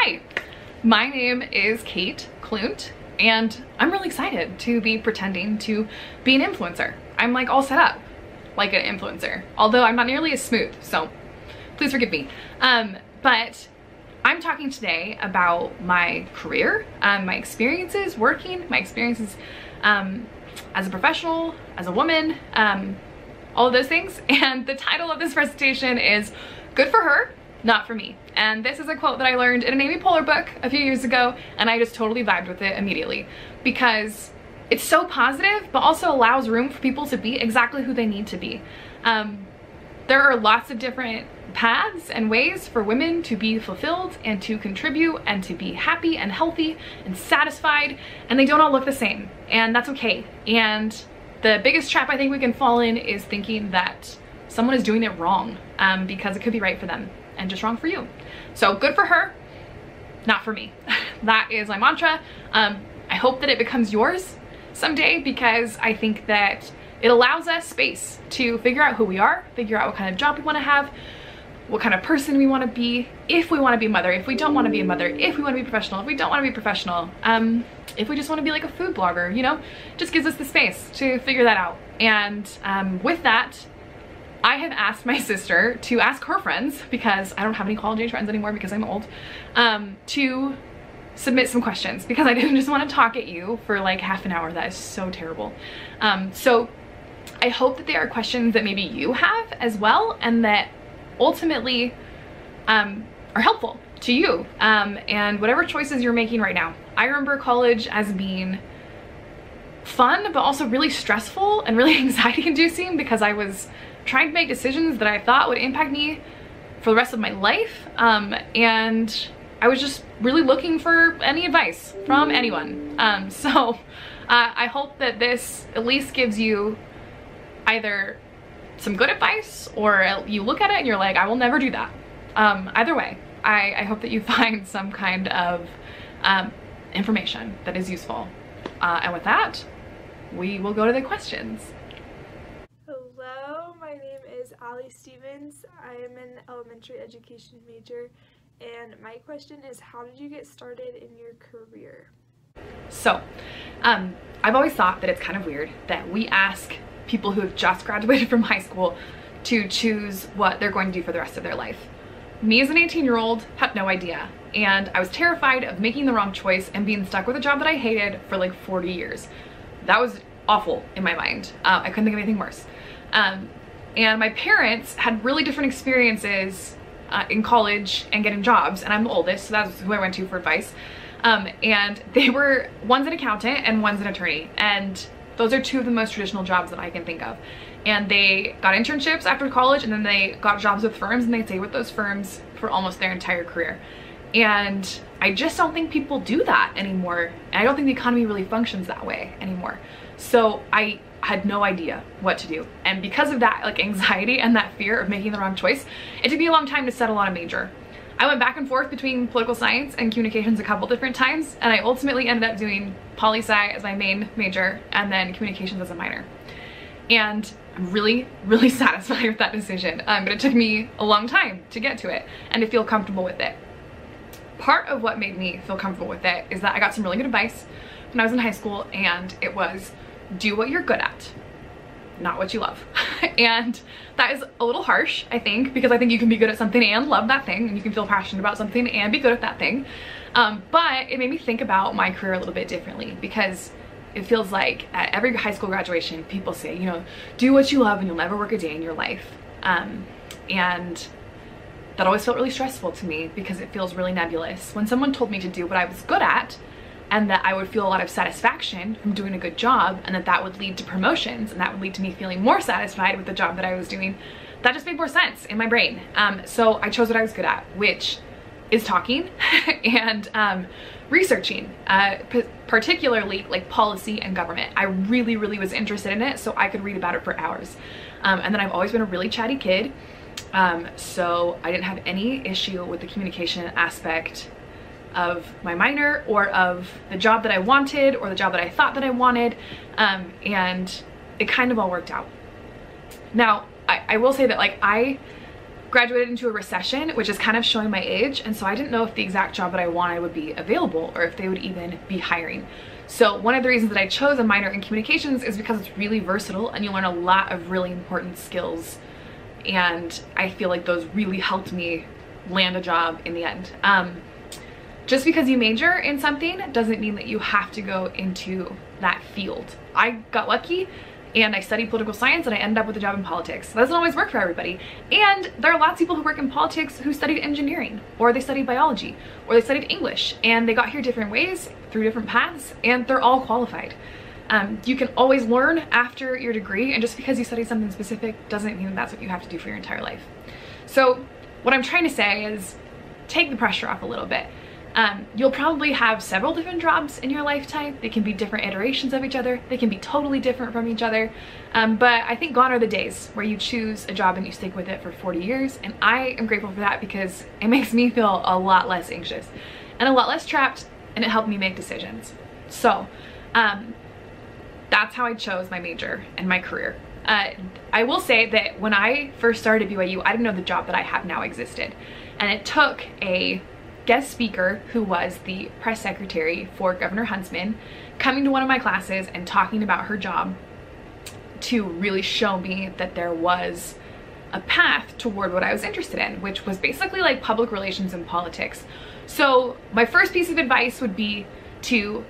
Hi, my name is Cate Klundt, and I'm really excited to be pretending to be an influencer. I'm like all set up like an influencer, although I'm not nearly as smooth, so please forgive me. But I'm talking today about my career, my experiences working, my experiences as a professional, as a woman, all of those things. And the title of this presentation is Good for Her, Not for Me. And this is a quote that I learned in an Amy Poehler book a few years ago, and I just totally vibed with it immediately because it's so positive, but also allows room for people to be exactly who they need to be. There are lots of different paths and ways for women to be fulfilled and to contribute and to be happy and healthy and satisfied, and they don't all look the same, and that's okay. And the biggest trap I think we can fall in is thinking that someone is doing it wrong because it could be right for them and just wrong for you. So good for her, not for me. That is my mantra. I hope that it becomes yours someday, because I think that it allows us space to figure out who we are, figure out what kind of job we want to have, what kind of person we want to be, if we want to be a mother, if we don't want to be a mother, if we want to be professional, if we don't want to be professional, if we just want to be like a food blogger, you know, just gives us the space to figure that out. And with that, I have asked my sister to ask her friends, because I don't have any college age friends anymore because I'm old, to submit some questions, because I didn't just want to talk at you for like half an hour. That is so terrible. So I hope that they are questions that maybe you have as well, and that ultimately are helpful to you and whatever choices you're making right now. I remember college as being fun, but also really stressful and really anxiety inducing, because I was trying to make decisions that I thought would impact me for the rest of my life, and I was just really looking for any advice from anyone. So I hope that this at least gives you either some good advice, or you look at it and you're like, I will never do that. Either way, I hope that you find some kind of information that is useful. And with that, we will go to the questions. Hello, my name is Allie Stevens. I am an elementary education major, and my question is, how did you get started in your career? So, I've always thought that it's kind of weird that we ask people who have just graduated from high school to choose what they're going to do for the rest of their life. Me as an 18-year-old had no idea, and I was terrified of making the wrong choice and being stuck with a job that I hated for like 40 years. That was awful in my mind. I couldn't think of anything worse. And my parents had really different experiences in college and getting jobs, and I'm the oldest, so that's who I went to for advice. And they were, one's an accountant and one's an attorney, and those are two of the most traditional jobs that I can think of. And they got internships after college, and then they got jobs with firms, and they stayed with those firms for almost their entire career. And I just don't think people do that anymore. And I don't think the economy really functions that way anymore. So I had no idea what to do. And because of that, like, anxiety and that fear of making the wrong choice, it took me a long time to settle on a major. I went back and forth between political science and communications a couple different times, and I ultimately ended up doing poli-sci as my main major and then communications as a minor. And I'm really, really satisfied with that decision, but it took me a long time to get to it and to feel comfortable with it. Part of what made me feel comfortable with it is that I got some really good advice when I was in high school, and it was, do what you're good at, not what you love. And that is a little harsh, I think, because I think you can be good at something and love that thing, and you can feel passionate about something and be good at that thing. But it made me think about my career a little bit differently, because it feels like at every high school graduation, people say, you know, do what you love and you'll never work a day in your life. And that always felt really stressful to me, because it feels really nebulous. When someone told me to do what I was good at, and that I would feel a lot of satisfaction from doing a good job, and that would lead to promotions, and that would lead to me feeling more satisfied with the job that I was doing, that just made more sense in my brain. So I chose what I was good at, which is talking and researching, particularly like policy and government. I really, really was interested in it, so I could read about it for hours. And then I've always been a really chatty kid, so I didn't have any issue with the communication aspect of my minor, or of the job that I wanted, or the job that I thought that I wanted, and it kind of all worked out. Now, I will say that, like, I graduated into a recession, which is kind of showing my age, and so I didn't know if the exact job that I wanted would be available or if they would even be hiring. So one of the reasons that I chose a minor in communications is because it's really versatile and you learn a lot of really important skills, and I feel like those really helped me land a job in the end. Just because you major in something doesn't mean that you have to go into that field. I got lucky and I studied political science and I ended up with a job in politics. That doesn't always work for everybody. And there are lots of people who work in politics who studied engineering, or they studied biology, or they studied English, and they got here different ways through different paths, and they're all qualified. You can always learn after your degree, and just because you study something specific doesn't mean that that's what you have to do for your entire life. So what I'm trying to say is take the pressure off a little bit. You'll probably have several different jobs in your lifetime. They can be different iterations of each other. They can be totally different from each other. But I think gone are the days where you choose a job and you stick with it for 40 years. And I am grateful for that because it makes me feel a lot less anxious and a lot less trapped, and it helped me make decisions. So that's how I chose my major and my career. I will say that when I first started at BYU, I didn't know the job that I have now existed. And it took a guest speaker who was the press secretary for Governor Huntsman coming to one of my classes and talking about her job to really show me that there was a path toward what I was interested in, which was basically like public relations and politics. So my first piece of advice would be to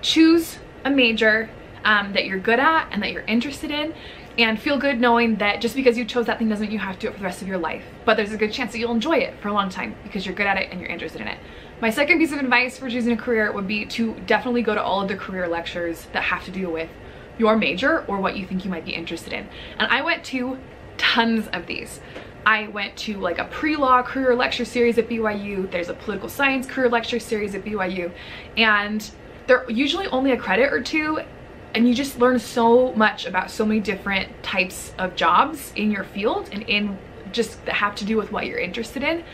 choose a major that you're good at and that you're interested in, and feel good knowing that just because you chose that thing doesn't mean you have to do it for the rest of your life. But there's a good chance that you'll enjoy it for a long time because you're good at it and you're interested in it. My second piece of advice for choosing a career would be to definitely go to all of the career lectures that have to do with your major or what you think you might be interested in. And I went to tons of these. I went to like a pre-law career lecture series at BYU. There's a political science career lecture series at BYU. And they're usually only a credit or two, and you just learn so much about so many different types of jobs in your field and in just that have to do with what you're interested in.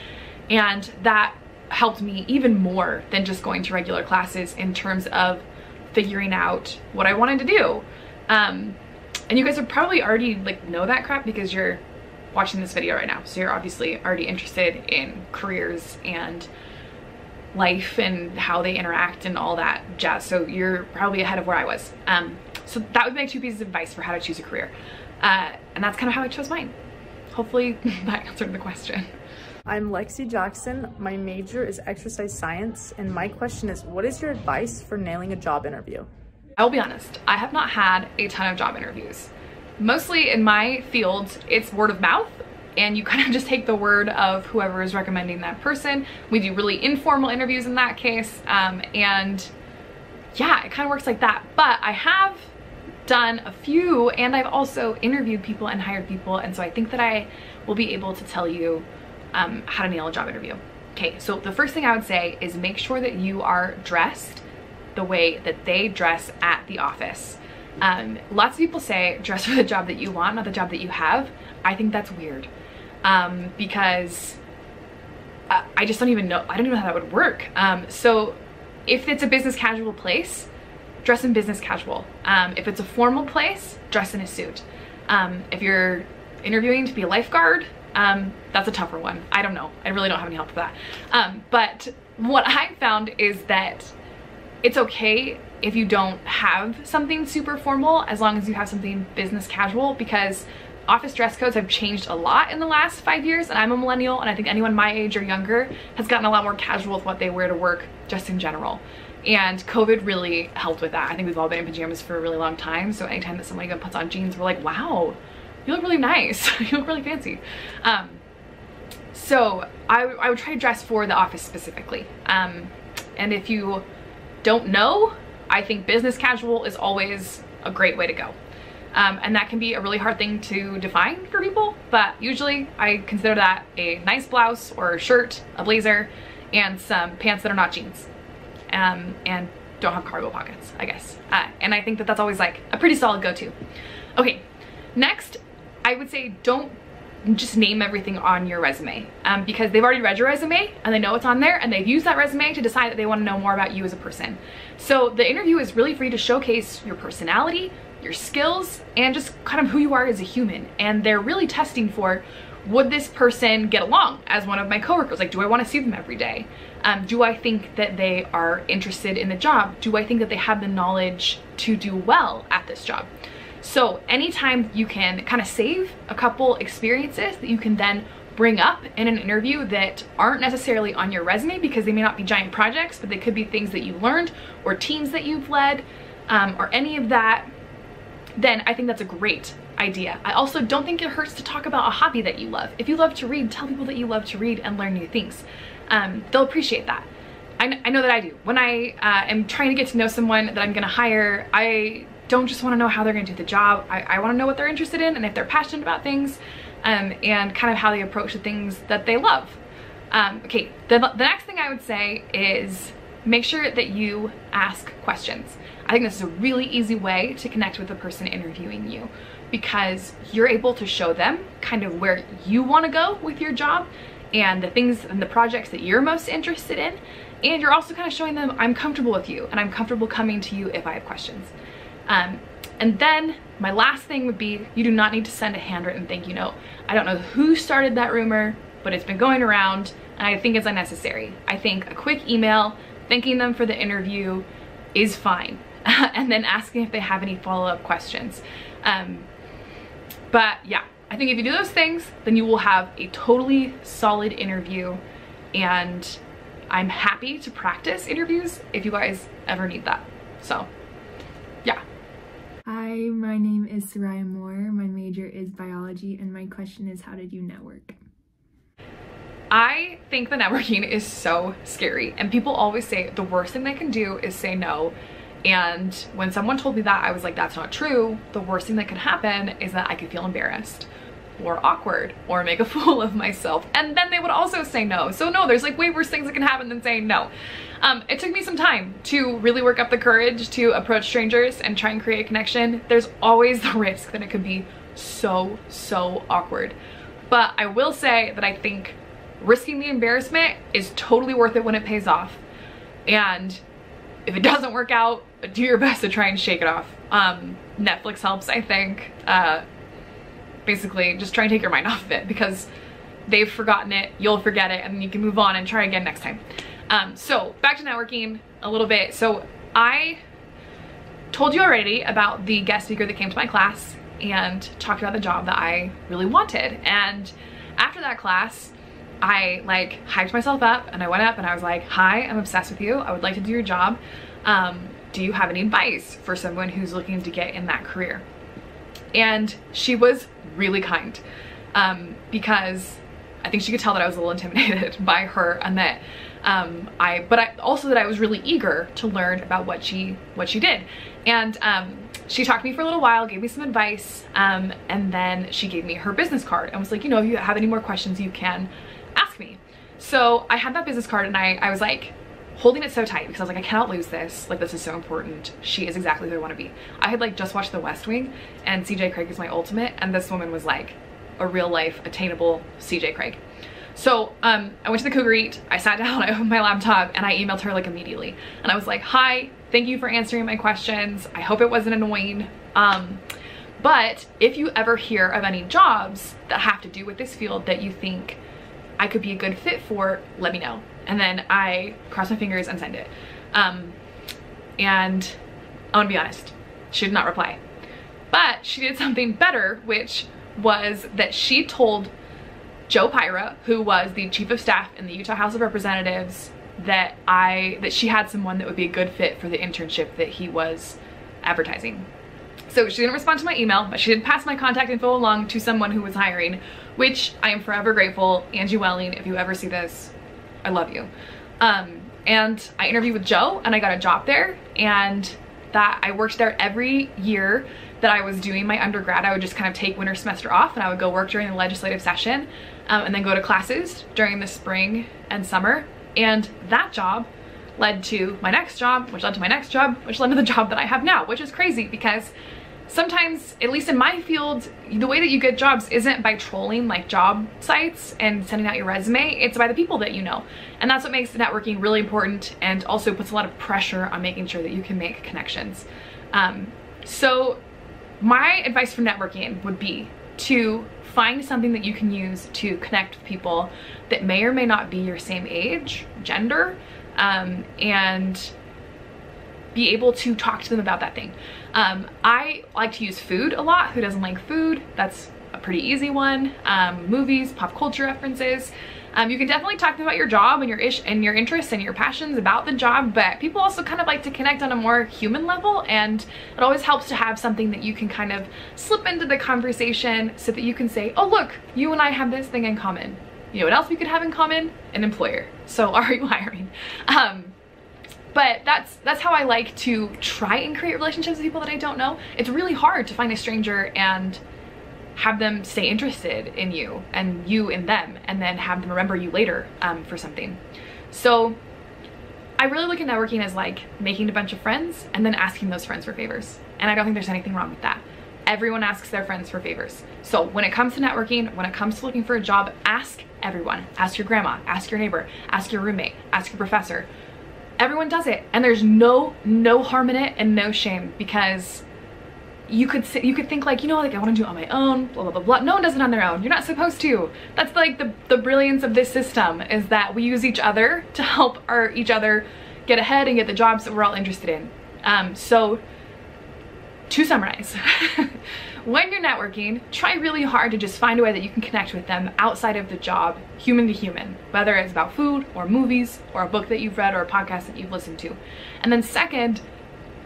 And that helped me even more than just going to regular classes in terms of figuring out what I wanted to do. And you guys would probably already like know that crap because you're watching this video right now. So you're obviously already interested in careers and life and how they interact and all that jazz. So you're probably ahead of where I was. So that would be my two pieces of advice for how to choose a career. And that's kind of how I chose mine. Hopefully that answered the question. I'm Lexi Jackson. My major is exercise science, and my question is, what is your advice for nailing a job interview? I'll be honest, I have not had a ton of job interviews. Mostly in my field, it's word of mouth, and you kind of just take the word of whoever is recommending that person. We do really informal interviews in that case, and yeah, it kind of works like that. But I have done a few, and I've also interviewed people and hired people, and so I think that I will be able to tell you how to nail a job interview. Okay, so the first thing I would say is make sure that you are dressed the way that they dress at the office. Lots of people say dress for the job that you want, not the job that you have. I think that's weird because I just don't even know. I don't even know how that would work. So if it's a business casual place, dress in business casual. If it's a formal place, dress in a suit. If you're interviewing to be a lifeguard, that's a tougher one. I don't know. I really don't have any help for that. But what I found is that it's okay if you don't have something super formal as long as you have something business casual, because office dress codes have changed a lot in the last 5 years, and I'm a millennial, and I think anyone my age or younger has gotten a lot more casual with what they wear to work just in general. And COVID really helped with that. I think we've all been in pajamas for a really long time, so anytime that somebody puts on jeans, we're like, wow, you look really nice. You look really fancy. So I would try to dress for the office specifically. And if you don't know, I think business casual is always a great way to go. And that can be a really hard thing to define for people, but usually I consider that a nice blouse or a shirt, a blazer, and some pants that are not jeans, and don't have cargo pockets, I guess. And I think that that's always like a pretty solid go-to. Okay, next, I would say don't just name everything on your resume, because they've already read your resume and they know what's on there, and they've used that resume to decide that they want to know more about you as a person. So the interview is really for you to showcase your personality, your skills, and just kind of who you are as a human. And they're really testing for would this person get along as one of my coworkers? Like, do I want to see them every day? Do I think that they are interested in the job? Do I think that they have the knowledge to do well at this job? So anytime you can kind of save a couple experiences that you can then bring up in an interview that aren't necessarily on your resume, because they may not be giant projects, but they could be things that you learned or teams that you've led, or any of that, then I think that's a great idea. I also don't think it hurts to talk about a hobby that you love. If you love to read, tell people that you love to read and learn new things. They'll appreciate that. I know that I do. When I am trying to get to know someone that I'm gonna hire, I don't just wanna know how they're gonna do the job. I wanna know what they're interested in and if they're passionate about things, and kind of how they approach the things that they love. Okay, the next thing I would say is make sure that you ask questions. I think this is a really easy way to connect with the person interviewing you, because you're able to show them kind of where you want to go with your job and the things and the projects that you're most interested in. And you're also kind of showing them, I'm comfortable with you and I'm comfortable coming to you if I have questions. And then my last thing would be, you do not need to send a handwritten thank you note. I don't know who started that rumor, but it's been going around and I think it's unnecessary. I think a quick email thanking them for the interview is fine. And then asking if they have any follow-up questions. But yeah, I think if you do those things, then you will have a totally solid interview, and I'm happy to practice interviews if you guys ever need that. So yeah. Hi, my name is Soraya Moore. My major is biology, and my question is, how did you network? I think the networking is so scary, and people always say the worst thing they can do is say no. And when someone told me that, I was like, that's not true. The worst thing that could happen is that I could feel embarrassed or awkward or make a fool of myself, and then they would also say no. So no, there's like way worse things that can happen than saying no. It took me some time to really work up the courage to approach strangers and try and create a connection. There's always the risk that it could be so awkward, but I will say that I think risking the embarrassment is totally worth it when it pays off. And if it doesn't work out, do your best to try and shake it off. Netflix helps, I think. Basically, just try and take your mind off of it, because they've forgotten it, you'll forget it, and then you can move on and try again next time. So back to networking a little bit. So I told you already about the guest speaker that came to my class and talked about the job that I really wanted. And after that class, I like hyped myself up and I went up and I was like, hi, I'm obsessed with you. I would like to do your job. Do you have any advice for someone who's looking to get in that career? And she was really kind, because I think she could tell that I was a little intimidated by her, and that also that I was really eager to learn about what she did. And she talked to me for a little while, gave me some advice, and then she gave me her business card and was like, you know, if you have any more questions, you can ask me. So I had that business card and I was like holding it so tight, because I was like, I cannot lose this. Like, this is so important. She is exactly who I want to be. I had like just watched The West Wing, and CJ Craig is my ultimate, and this woman was like a real life attainable CJ Craig. So I went to the Cougar Eat, I sat down, I opened my laptop, and I emailed her like immediately. And I was like, hi, thank you for answering my questions. I hope it wasn't annoying. But if you ever hear of any jobs that have to do with this field that you think I could be a good fit for, let me know. And then I crossed my fingers and sent it. And I want to be honest, she did not reply. But she did something better, which was that she told Joe Pyra, who was the chief of staff in the Utah House of Representatives, that she had someone that would be a good fit for the internship that he was advertising. So she didn't respond to my email, but she did pass my contact info along to someone who was hiring, which I am forever grateful. Angie Welling, if you ever see this, I love you. And I interviewed with Joe and I got a job there, and that I worked there every year that I was doing my undergrad. I would just kind of take winter semester off and I would go work during the legislative session, and then go to classes during the spring and summer. And that job led to my next job, which led to my next job, which led to the job that I have now, which is crazy, because sometimes, at least in my field, the way that you get jobs isn't by trolling like job sites and sending out your resume, it's by the people that you know. And that's what makes the networking really important, and also puts a lot of pressure on making sure that you can make connections. So my advice for networking would be, to find something that you can use to connect with people that may or may not be your same age, gender, and be able to talk to them about that thing. I like to use food a lot. Who doesn't like food? That's a pretty easy one. Movies, pop culture references. You can definitely talk to them about your job and your interests and your passions about the job, but people also kind of like to connect on a more human level, and it always helps to have something that you can kind of slip into the conversation so that you can say, oh look, you and I have this thing in common. You know what else we could have in common? An employer. So are you hiring? But that's how I like to try and create relationships with people that I don't know. It's really hard to find a stranger and have them stay interested in you and you in them, and then have them remember you later for something. So I really look at networking as like making a bunch of friends and then asking those friends for favors. And I don't think there's anything wrong with that. Everyone asks their friends for favors. So when it comes to networking, when it comes to looking for a job, ask everyone. Ask your grandma, ask your neighbor, ask your roommate, ask your professor. Everyone does it, and there's no harm in it and no shame, because you could think like, you know, like I want to do it on my own, blah, blah, blah, blah. No one does it on their own. You're not supposed to. That's like the brilliance of this system, is that we use each other to help each other get ahead and get the jobs that we're all interested in. So to summarize, when you're networking, try really hard to just find a way that you can connect with them outside of the job, human to human, whether it's about food or movies or a book that you've read or a podcast that you've listened to. And then second,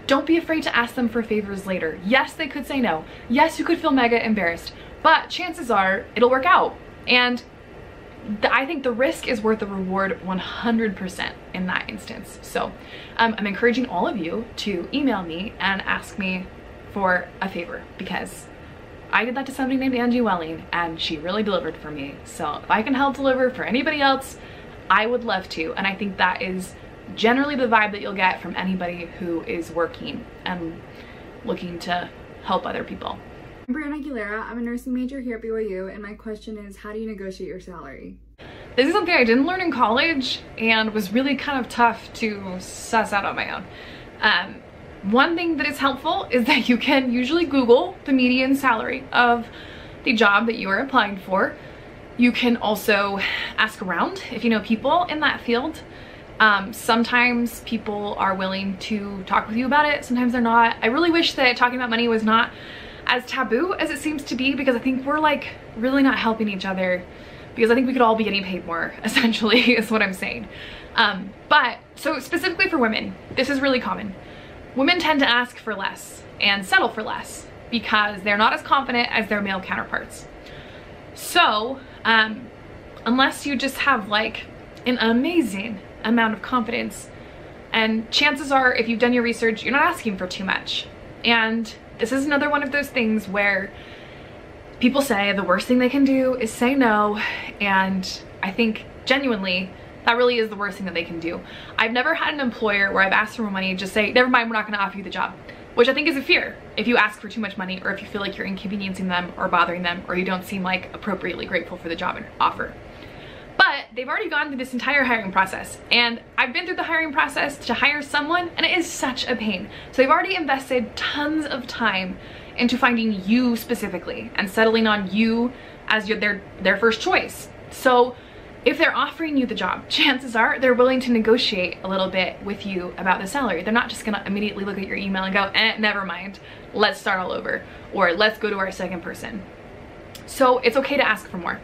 don't be afraid to ask them for favors later. Yes, they could say no. Yes, you could feel mega embarrassed, but chances are it'll work out. And I think the risk is worth the reward 100% in that instance. So I'm encouraging all of you to email me and ask me for a favor, because I did that to somebody named Angie Welling and she really delivered for me. So if I can help deliver for anybody else, I would love to. And I think that is generally the vibe that you'll get from anybody who is working and looking to help other people. I'm Brianna Aguilera. I'm a nursing major here at BYU, and my question is, how do you negotiate your salary? This is something I didn't learn in college and was really kind of tough to suss out on my own. One thing that is helpful is that you can usually Google the median salary of the job that you are applying for. You can also ask around if you know people in that field. Sometimes people are willing to talk with you about it, sometimes they're not. I really wish that talking about money was not as taboo as it seems to be, because I think we're like really not helping each other, because I think we could all be getting paid more, essentially, is what I'm saying. But so specifically for women, this is really common. Women tend to ask for less and settle for less because they're not as confident as their male counterparts. So unless you just have like an amazing amount of confidence, and chances are, if you've done your research, you're not asking for too much. And this is another one of those things where people say the worst thing they can do is say no, and I think genuinely that really is the worst thing that they can do. I've never had an employer where I've asked for more money and just say, never mind, we're not going to offer you the job, which I think is a fear if you ask for too much money, or if you feel like you're inconveniencing them or bothering them, or you don't seem like appropriately grateful for the job offer. But they've already gone through this entire hiring process, and I've been through the hiring process to hire someone, and it is such a pain. So they've already invested tons of time into finding you specifically and settling on you as their first choice. So if they're offering you the job, chances are they're willing to negotiate a little bit with you about the salary. They're not just gonna immediately look at your email and go, never mind, let's start all over, or let's go to our second person. So it's okay to ask for more.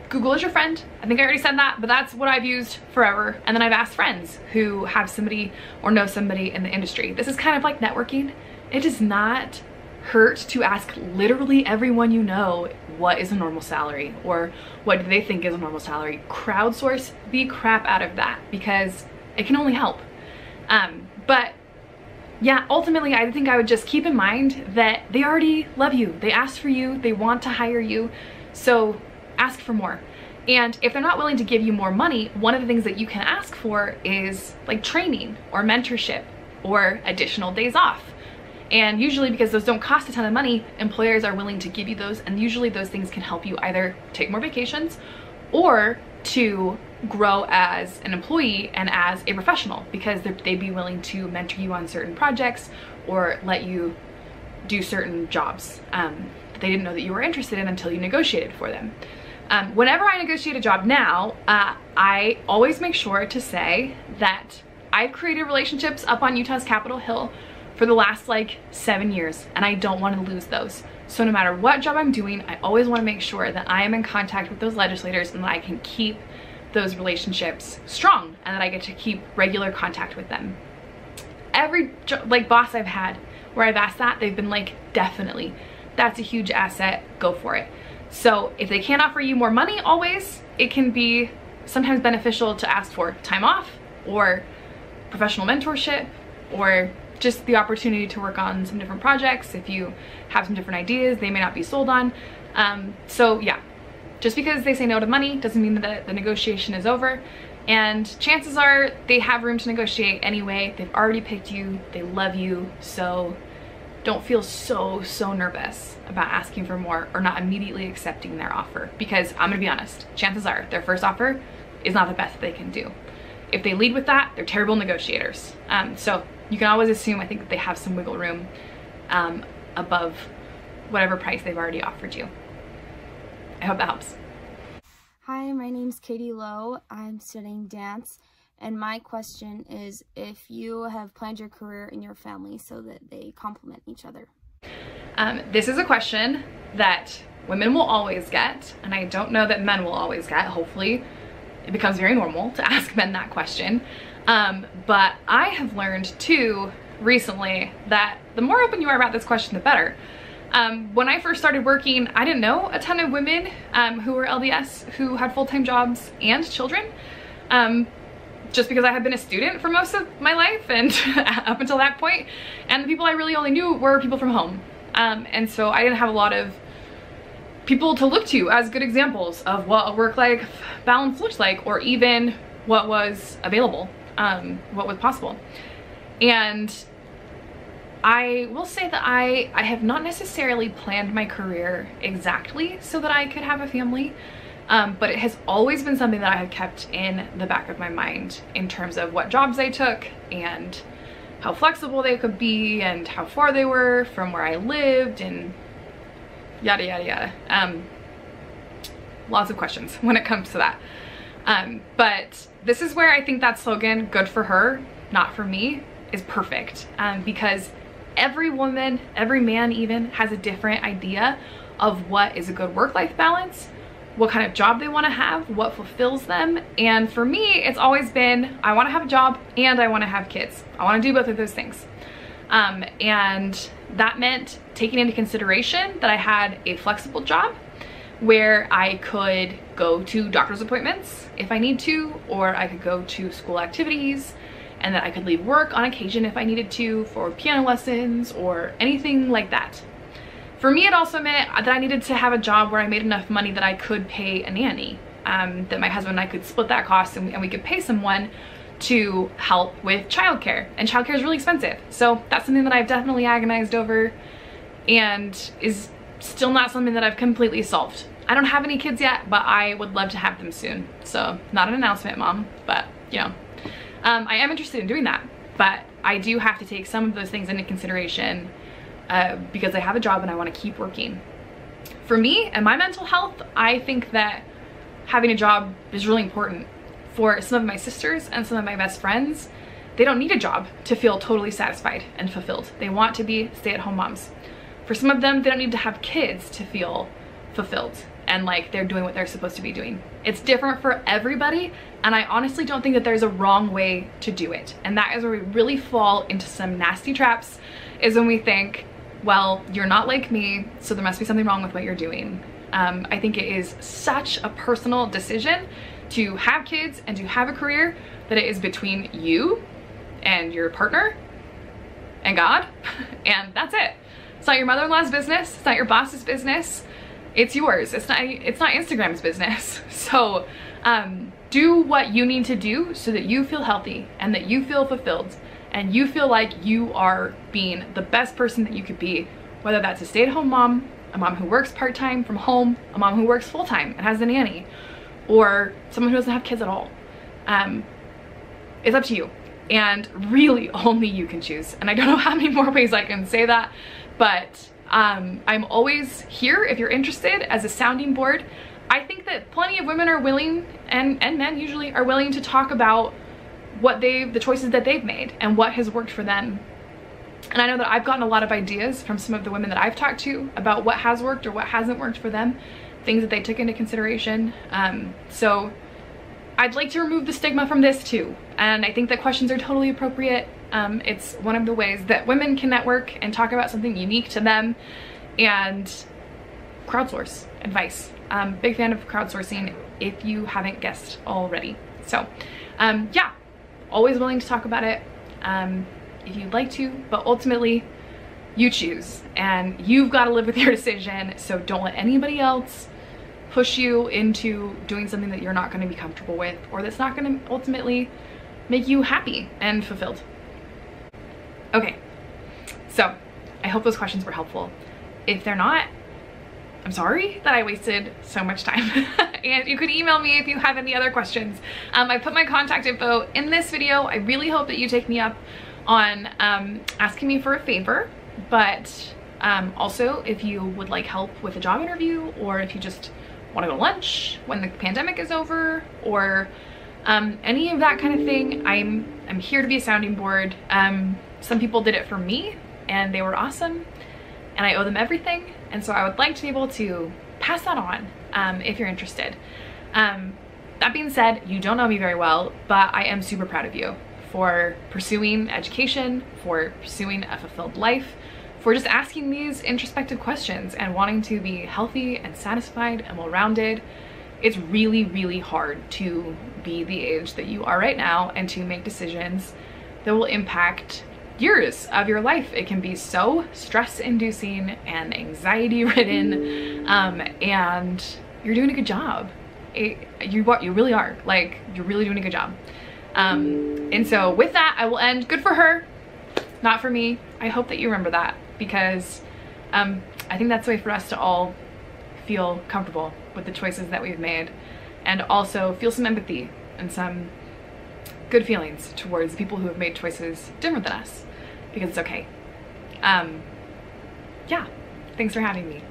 Google is your friend. I think I already said that, but that's what I've used forever. And then I've asked friends who have somebody or know somebody in the industry. This is kind of like networking. It does not hurt to ask literally everyone you know what is a normal salary, or what do they think is a normal salary. Crowdsource the crap out of that, because it can only help. But yeah, ultimately I think I would just keep in mind that they already love you. They asked for you, they want to hire you, so ask for more. And if they're not willing to give you more money, one of the things that you can ask for is like training or mentorship or additional days off. And usually, because those don't cost a ton of money, employers are willing to give you those, and usually those things can help you either take more vacations or to grow as an employee and as a professional, because they'd be willing to mentor you on certain projects or let you do certain jobs that they didn't know that you were interested in until you negotiated for them. Whenever I negotiate a job now, I always make sure to say that I've created relationships up on Utah's Capitol Hill for the last like 7 years, and I don't want to lose those. So no matter what job I'm doing, I always want to make sure that I am in contact with those legislators and that I can keep those relationships strong and that I get to keep regular contact with them. Every boss I've had where I've asked that, they've been like, definitely, that's a huge asset, go for it. So if they can't offer you more money always, it can be sometimes beneficial to ask for time off or professional mentorship or just the opportunity to work on some different projects. If you have some different ideas they may not be sold on. So yeah, just because they say no to money doesn't mean that the negotiation is over. And chances are they have room to negotiate anyway. They've already picked you, they love you, so don't feel so nervous about asking for more or not immediately accepting their offer, because I'm gonna be honest, chances are their first offer is not the best that they can do. If they lead with that, they're terrible negotiators. So you can always assume, I think, that they have some wiggle room above whatever price they've already offered you. I hope that helps. Hi, my name's Katie Lowe. I'm studying dance, and my question is if you have planned your career in your family so that they complement each other. This is a question that women will always get, and I don't know that men will always get. Hopefully it becomes very normal to ask men that question. But I have learned too recently that the more open you are about this question, the better. When I first started working, I didn't know a ton of women who were LDS who had full-time jobs and children, just because I had been a student for most of my life and up until that point, and the people I really only knew were people from home. And so I didn't have a lot of people to look to as good examples of what a work-life balance looked like, or even what was available, what was possible. And I will say that I have not necessarily planned my career exactly so that I could have a family, but it has always been something that I have kept in the back of my mind in terms of what jobs I took and how flexible they could be and how far they were from where I lived and yada yada yada. Lots of questions when it comes to that. But this is where I think that slogan, good for her, not for me, is perfect, because every woman, every man even, has a different idea of what is a good work-life balance, what kind of job they want to have, what fulfills them. And for me, it's always been, I want to have a job and I want to have kids. I want to do both of those things. And that meant taking into consideration that I had a flexible job where I could go to doctor's appointments if I need to, or I could go to school activities, and that I could leave work on occasion if I needed to for piano lessons or anything like that. For me, it also meant that I needed to have a job where I made enough money that I could pay a nanny, that my husband and I could split that cost, and we could pay someone to help with childcare. And childcare is really expensive. So that's something that I've definitely agonized over and is still not something that I've completely solved. I don't have any kids yet, but I would love to have them soon. So not an announcement, Mom, but you know. I am interested in doing that, but I do have to take some of those things into consideration because I have a job and I want to keep working. For me and my mental health, I think that having a job is really important. For some of my sisters and some of my best friends, they don't need a job to feel totally satisfied and fulfilled. They want to be stay-at-home moms. For some of them, they don't need to have kids to feel fulfilled and like they're doing what they're supposed to be doing. It's different for everybody, and I honestly don't think that there's a wrong way to do it. And that is where we really fall into some nasty traps, is when we think, well, you're not like me, so there must be something wrong with what you're doing. I think it is such a personal decision to have kids and to have a career that it is between you and your partner and God, and that's it. It's not your mother-in-law's business, it's not your boss's business, it's yours. It's not Instagram's business. So do what you need to do so that you feel healthy and that you feel fulfilled and you feel like you are being the best person that you could be, whether that's a stay-at-home mom, a mom who works part-time from home, a mom who works full-time and has a nanny, or someone who doesn't have kids at all. It's up to you, and really only you can choose. And I don't know how many more ways I can say that, but I'm always here if you're interested as a sounding board. I think that plenty of women are willing, and men usually are willing to talk about the choices that they've made and what has worked for them. And I know that I've gotten a lot of ideas from some of the women that I've talked to about what has worked or what hasn't worked for them, things that they took into consideration. So I'd like to remove the stigma from this too. And I think that questions are totally appropriate. It's one of the ways that women can network and talk about something unique to them and crowdsource advice. Big fan of crowdsourcing if you haven't guessed already. So yeah, always willing to talk about it if you'd like to, but ultimately you choose and you've got to live with your decision. So don't let anybody else push you into doing something that you're not going to be comfortable with or that's not going to ultimately make you happy and fulfilled. Okay, so I hope those questions were helpful. If they're not, I'm sorry that I wasted so much time. And you could email me if you have any other questions. I put my contact info in this video. I really hope that you take me up on asking me for a favor, but also if you would like help with a job interview, or if you just want to go to lunch when the pandemic is over, or any of that kind of thing, I'm here to be a sounding board. Some people did it for me and they were awesome and I owe them everything, and so I would like to be able to pass that on if you're interested. That being said, you don't know me very well, but I am super proud of you for pursuing education, for pursuing a fulfilled life, for just asking these introspective questions and wanting to be healthy and satisfied and well-rounded. It's really, really hard to be the age that you are right now and to make decisions that will impact years of your life. It can be so stress-inducing and anxiety-ridden, and you're doing a good job. You really are. Like, you're really doing a good job. And so with that, I will end. Good for her, not for me. I hope that you remember that, because I think that's the way for us to all feel comfortable with the choices that we've made, and also feel some empathy and some good feelings towards people who have made choices different than us, because it's okay. Yeah, thanks for having me.